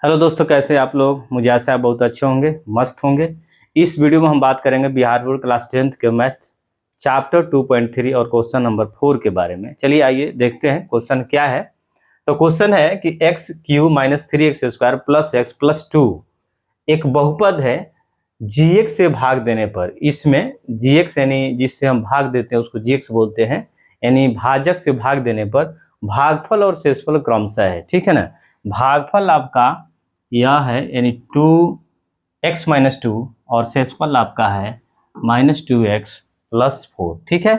Hello दोस्तों, कैसे हैं आप लोग। मुझे आशा है बहुत अच्छे होंगे, मस्त होंगे। इस वीडियो में हम बात करेंगे बिहार बोर्ड क्लास 10th के मैथ चैप्टर 2.3 और क्वेश्चन नंबर 4 के बारे में। चलिए आइए देखते हैं क्वेश्चन क्या है। तो क्वेश्चन है कि x Q minus 3x² plus x plus 2 एक बहुपद है। gx से भाग देने पर, इसमें gx यानी जिससे हम भाग देते हैं उसको gx बोलते हैं, यानी भाजक से भाग देने पर भागफल और शेषफल क्रमशः है। ठीक है ना। भागफल आपका यह है यानी 2x-2 और शेषफल आपका है -2x+4। ठीक है।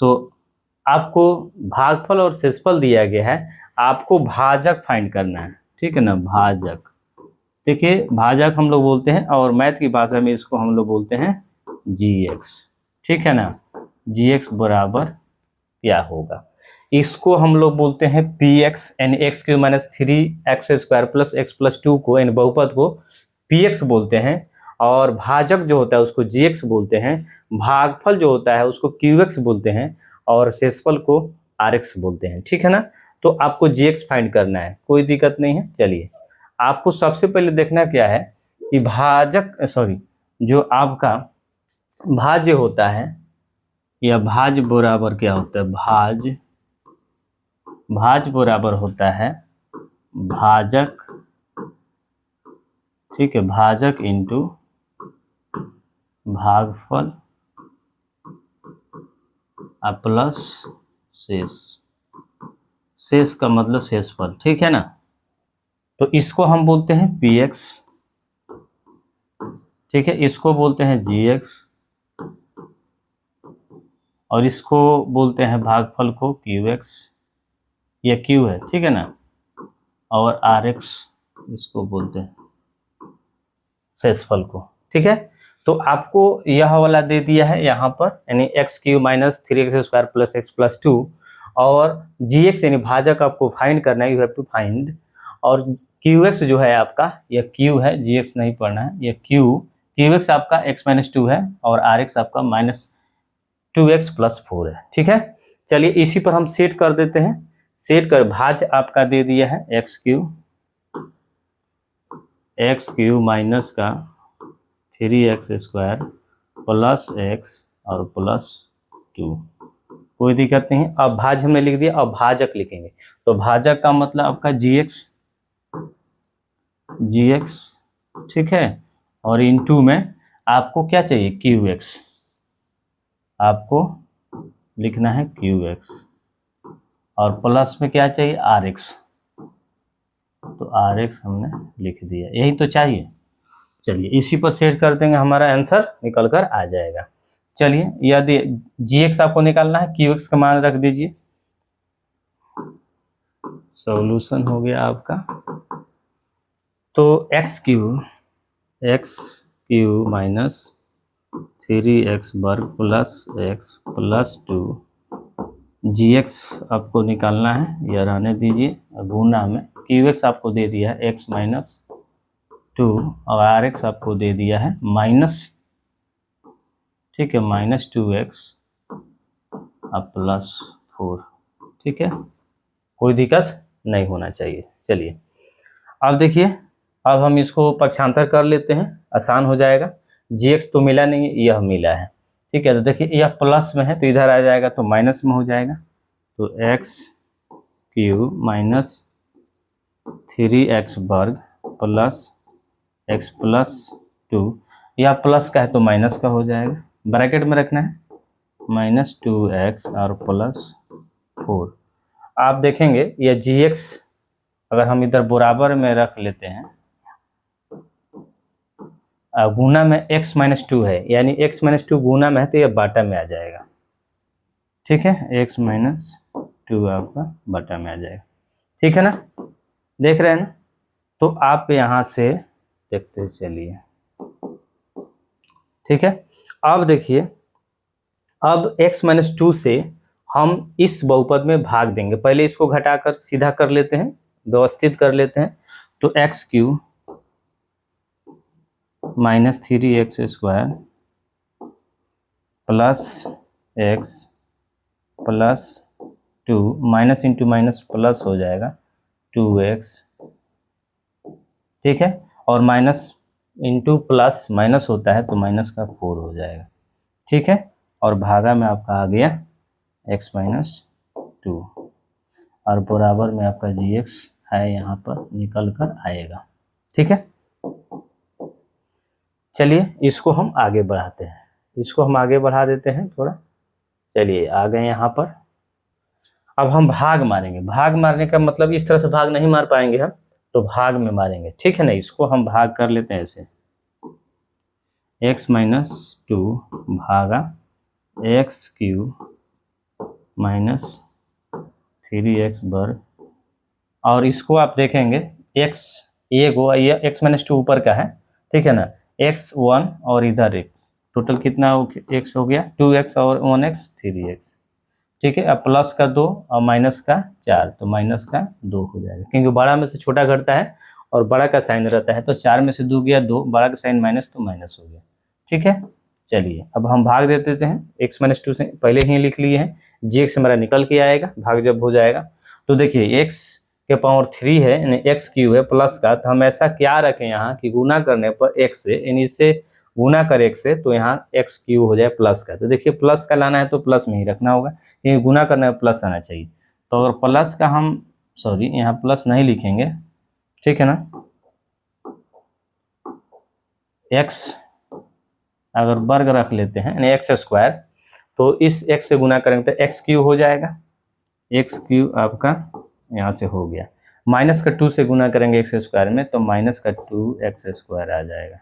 तो आपको भागफल और शेषफल दिया गया है, आपको भाजक फाइंड करना है। ठीक है ना। भाजक, देखिए भाजक हम लोग बोलते हैं और मैथ की भाषा में इसको हम लोग बोलते हैं gx। ठीक है ना। gx बराबर क्या होगा, इसको हम लोग बोलते हैं px, यानी x³ minus 3x² plus x plus 2 को, यानी बहुपद को px बोलते हैं। और भाजक जो होता है उसको gx बोलते हैं। भागफल जो होता है उसको qx बोलते हैं और शेषफल को rx बोलते हैं। ठीक है ना। तो आपको gx फाइंड करना है, कोई दिक्कत नहीं है। चलिए, आपको सबसे पहले देखना क्या है कि जो आपका भाज्य होता है या भाज्य बराबर क्या होता है, भाज्य बराबर होता है भाजक। ठीक है, भाजक इंटू भागफल प्लस शेष। शेष का मतलब शेषफल। ठीक है ना। तो इसको हम बोलते हैं px। ठीक है, इसको बोलते हैं gx और इसको बोलते हैं भागफल को qx, ये q है। ठीक है ना। और rx इसको बोलते हैं शेषफल को। ठीक है। तो आपको यह वाला दे दिया है यहाँ पर, यानी x³ minus 3x² plus x plus 2 और gx यानी भाजक आपको फाइंड करना है, यू हैव टू फाइंड। और qx जो है आपका, यह q है, gx नहीं पढ़ना है, यह qx आपका x-2 है और rx आपका -2x+4 है। ठीक है। चलिए इसी पर हम सेट कर देते हैं। सेट कर भाज्य आपका दे दिया है x³ माइनस का 3x² प्लस x और प्लस 2, कोई दिक्कत नहीं। अब भाज्य हमने लिख दिया, अब भाजक लिखेंगे। तो भाजक का मतलब आपका gx। ठीक है। और इनटू में आपको क्या चाहिए, qx। आपको लिखना है qx और प्लस में क्या चाहिए, rx। तो rx हमने लिख दिया, यही तो चाहिए। चलिए इसी पर सेट कर देंगे, हमारा आंसर निकल कर आ जाएगा। चलिए, यदि gx आपको निकालना है, qx का मान रख दीजिए। सॉल्यूशन हो गया आपका। तो x³ minus 3x² plus x plus 2 gx आपको निकालना है, यह रहने दीजिए। गुना में qx आपको दे दिया है x-2 और rx आपको दे दिया है माइनस, ठीक है, -2x प्लस 4। ठीक है, कोई दिक्कत नहीं होना चाहिए। चलिए अब देखिए, अब हम इसको पक्षांतर कर लेते हैं, आसान हो जाएगा। gx तो मिला नहीं, यह मिला है। ठीक है। तो देखिए यह प्लस में है तो इधर आ जाएगा तो माइनस में हो जाएगा। तो x³ minus 3x² plus x plus 2, या प्लस का है तो माइनस का हो जाएगा, ब्रैकेट में रखना है, -2x और प्लस 4। आप देखेंगे यह gx अगर हम इधर बराबर में रख लेते हैं, गुना में x-2 है, यानी x-2 गुना में है तो यह बाटा में आ जाएगा। ठीक है, x-2 आपका बाटा में आ जाएगा। ठीक है ना, देख रहे हैं ना। तो आप यहाँ से देखते चलिए। ठीक है। अब देखिए, अब x-2 से हम इस बहुपद में भाग देंगे। पहले इसको घटाकर सीधा कर लेते हैं, व्यवस्थित कर लेते हैं। तो x³ minus 3x² plus x plus 2, minus into minus plus हो जाएगा 2x ठीक है, और माइनस इंटू प्लस माइनस होता है तो माइनस का 4 हो जाएगा, ठीक है, और भागा में आपका आ गया x माइनस 2 और बराबर में आपका gx है यहाँ पर निकल कर आएगा, ठीक है। चलिए इसको हम आगे बढ़ाते हैं, इसको हम आगे बढ़ा देते हैं थोड़ा। चलिए आ गए यहाँ पर। अब हम भाग मारेंगे, भाग मारने का मतलब इस तरह से भाग नहीं मार पाएंगे हम, तो भाग में मारेंगे, ठीक है ना। इसको हम भाग कर लेते हैं ऐसे, x माइनस 2 भागा एक्स क्यूब माइनस 3x वर्ग, और इसको आप देखेंगे x ये गो ये x माइनस 2 ऊपर का है, ठीक है ना, x1 और इधर एक टोटल कितना x हो गया 2x और 1x 3x, ठीक है। अब प्लस का 2 और माइनस का 4 तो माइनस का 2 हो जाएगा, क्योंकि बड़ा में से छोटा घटता है और बड़ा का साइन रहता है, तो 4 में से 2 गया 2, बड़ा का साइन माइनस तो माइनस हो गया, ठीक है। चलिए अब हम भाग दे देते हैं, x माइनस 2 से पहले ही लिख लिए हैं, gx हमारा निकल के आएगा, भाग जब हो जाएगा तो देखिए x के पावर 3 है यानी एक्स क्यू है प्लस का, तो हम ऐसा क्या रखें यहाँ कि गुना करने पर x से, यानी इससे गुना कर x से तो यहाँ एक्स क्यू हो जाए प्लस का। तो देखिए प्लस का लाना है तो प्लस में ही रखना होगा, ये गुना करने पर प्लस आना चाहिए। तो अगर प्लस का हम यहाँ प्लस नहीं लिखेंगे, ठीक है ना, x अगर वर्ग रख लेते हैं यानी एक्स स्क्वायर, तो इस x से गुना करेंगे तो एक्स क्यू हो जाएगा, एक्स क्यू आपका यहाँ से हो गया, माइनस का 2 से गुना करेंगे एक्स स्क्वायर में तो माइनस का 2x स्क्वायर आ जाएगा,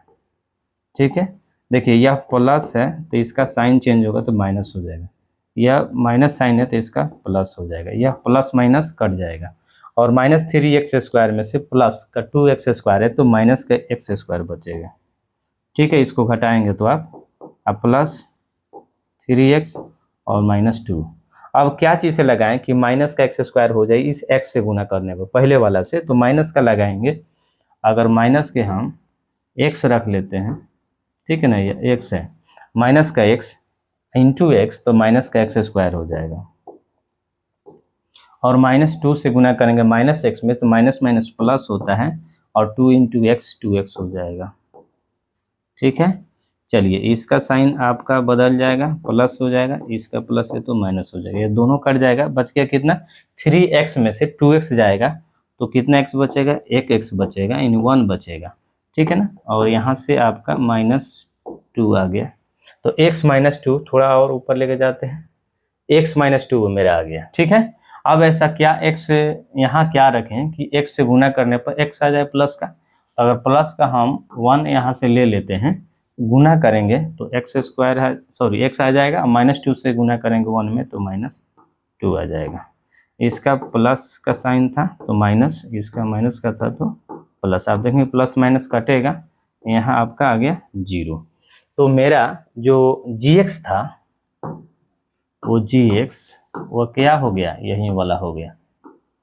ठीक है। देखिए यह प्लस है तो इसका साइन चेंज होगा तो माइनस हो जाएगा, यह माइनस साइन है तो इसका प्लस हो जाएगा, यह प्लस माइनस कट जाएगा, और माइनस 3x स्क्वायर में से प्लस का 2x स्क्वायर है तो माइनस का x स्क्वायर बचेगा, ठीक है। इसको घटाएंगे तो आप प्लस 3x और माइनस 2। अब क्या चीज़ से लगाएं कि माइनस का x स्क्वायर हो जाए इस x से गुना करने पर पहले वाला से, तो माइनस का लगाएंगे, अगर माइनस के हम x रख लेते हैं, ठीक है ना, ये x है, माइनस का x इंटू एक्स तो माइनस का x स्क्वायर हो जाएगा, और माइनस 2 से गुना करेंगे माइनस x में तो माइनस माइनस प्लस होता है और 2 इंटू एक्स 2x हो जाएगा, ठीक है। चलिए इसका साइन आपका बदल जाएगा, प्लस हो जाएगा, इसका प्लस है तो माइनस हो जाएगा, ये दोनों कट जाएगा, बच गया कितना 3x में से 2x जाएगा तो कितना x बचेगा, एक x बचेगा, इन 1 बचेगा, ठीक है ना, और यहाँ से आपका -2 आ गया, तो x माइनस 2 थोड़ा और ऊपर लेके जाते हैं, x माइनस 2 मेरा आ गया, ठीक है। अब ऐसा क्या x यहाँ क्या रखें कि x से गुना करने पर x आ जाए प्लस का, तो अगर प्लस का हम 1 यहाँ से ले लेते हैं, गुना करेंगे तो एक्स स्क्वायर है x आ जाएगा, -2 से गुना करेंगे 1 में तो -2 आ जाएगा, इसका प्लस का साइन था तो माइनस, इसका माइनस का था तो प्लस, आप देखेंगे प्लस माइनस कटेगा, यहाँ आपका आ गया 0। तो मेरा जो gx था वो gx वो क्या हो गया, यही वाला हो गया,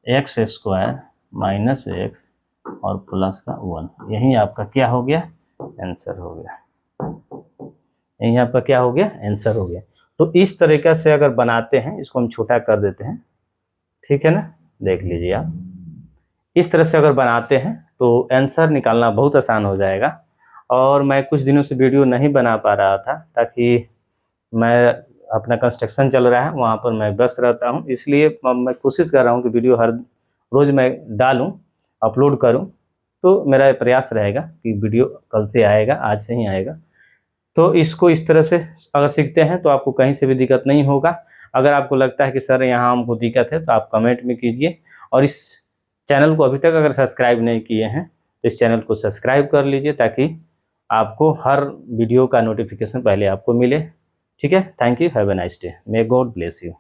एक्स स्क्वायर माइनस एक्स और प्लस का 1, यही आपका क्या हो गया, आंसर हो गया, यही आपका क्या हो गया, आंसर हो गया। तो इस तरीक़े से अगर बनाते हैं, इसको हम छोटा कर देते हैं, ठीक है ना, देख लीजिए आप, इस तरह से अगर बनाते हैं तो आंसर निकालना बहुत आसान हो जाएगा। और मैं कुछ दिनों से वीडियो नहीं बना पा रहा था, ताकि मैं अपना कंस्ट्रक्शन चल रहा है वहाँ पर मैं व्यस्त रहता हूँ, इसलिए मैं कोशिश कर रहा हूँ कि वीडियो हर रोज़ मैं डालूँ, अपलोड करूँ, तो मेरा प्रयास रहेगा कि वीडियो कल से आएगा, आज से ही आएगा। तो इसको इस तरह से अगर सीखते हैं तो आपको कहीं से भी दिक्कत नहीं होगा। अगर आपको लगता है कि सर यहाँ हमको दिक्कत है तो आप कमेंट में कीजिए, और इस चैनल को अभी तक अगर सब्सक्राइब नहीं किए हैं तो इस चैनल को सब्सक्राइब कर लीजिए, ताकि आपको हर वीडियो का नोटिफिकेशन पहले आपको मिले, ठीक है। Thank you, have a nice day, may God bless you.